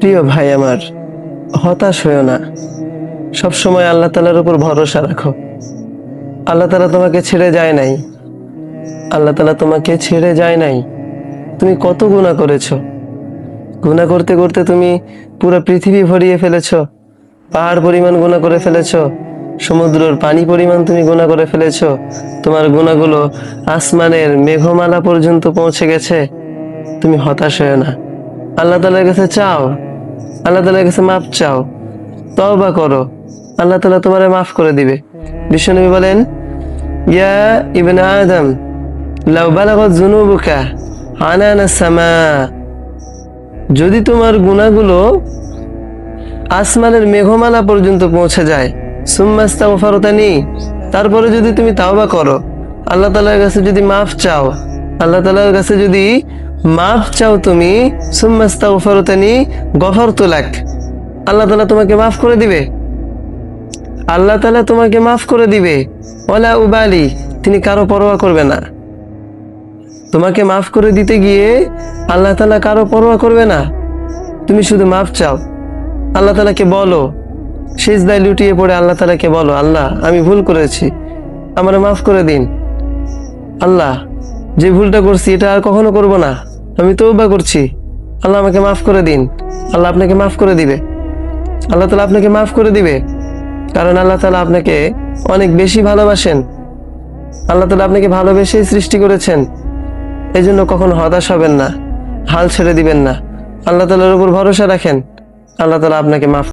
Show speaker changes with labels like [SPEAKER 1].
[SPEAKER 1] প্রিয় ভাই আমার, হতাশ হয়েও না। সব সময় আল্লাহ তাআলার উপর ভরসা রাখো। আল্লাহ তাআলা তোমাকে ছেড়ে যায় নাই। আল্লাহ তাআলা তোমাকে ছেড়ে যায় নাই। তুমি কত গুনাহ করেছো। গুনাহ করতে করতে তুমি পুরো পৃথিবী ভরিয়ে ফেলেছো। পাহাড় পরিমাণ গুনাহ করে ফেলেছো। সমুদ্রের পানি পরিমাণ তুমি গুনাহ করে ফেলেছো। তোমার গুনাহগুলো আসমানের মেঘমালা পর্যন্ত পৌঁছে গেছে। তুমি হতাশ হয়েও না। আল্লাহ তাআলার কাছে চাও, আল্লাহ তাআলার কাছে মাপ চাও, তওবা করো, আল্লাহ তাআলা তোমারে মাফ করে দিবে। বিশ্বনবী বলেন, ইয়া ইবনে আদম লাউ বালাগাত যুনুবুকা আনানা সামা, যদি তোমার গুনাহগুলো আসমানের মেঘমালা পর্যন্ত পৌঁছে যায়, সুম্মা আস্তাগফারতানি, তারপরে যদি তুমি তাওবা করো, আল্লাহ তাআলার কাছে যদি মাফ চাও, আল্লাহ তাআলার কাছে যদি মাফ চাও তুমি, সুম্মা আস্তাগফারতানি গফারতু লাক, আল্লাহ তাআলা তোমাকে মাফ করে দিবে। আল্লাহ তাআলা তোমাকে মাফ করে দিবে। ওয়ালা উবালি, তিনি কারো পরোয়া করবে না। তোমাকে মাফ করে দিতে গিয়ে আল্লাহ তাআলা কারো পরোয়া করবে না। তুমি শুধু মাফ চাও, আল্লাহ তাআলাকে বলো, সিজদায় লুটিয়ে পড়ে আল্লাহ তাআলাকে বলো, আল্লাহ আমি ভুল করেছি, আমারে মাফ করে দিন। আল্লাহ, যে ভুলটা করছি এটা আর কখনো করব না, আমি তওবা করছি, আল্লাহ আমাকে মাফ করে দিন। আল্লাহ আপনাকে মাফ করে দিবে। আল্লাহ তাআলা আপনাকে মাফ করে দিবে, কারণ আল্লাহ তাআলা আপনাকে অনেক বেশি ভালোবাসেন। আল্লাহ তাআলা আপনাকে ভালোবেসেই সৃষ্টি করেছেন। এই জন্য কখনো হতাশ হবেন না, হাল ছেড়ে দিবেন না। আল্লাহ তাআলার উপর ভরসা রাখেন, আল্লাহ তাআলা আপনাকে মাফ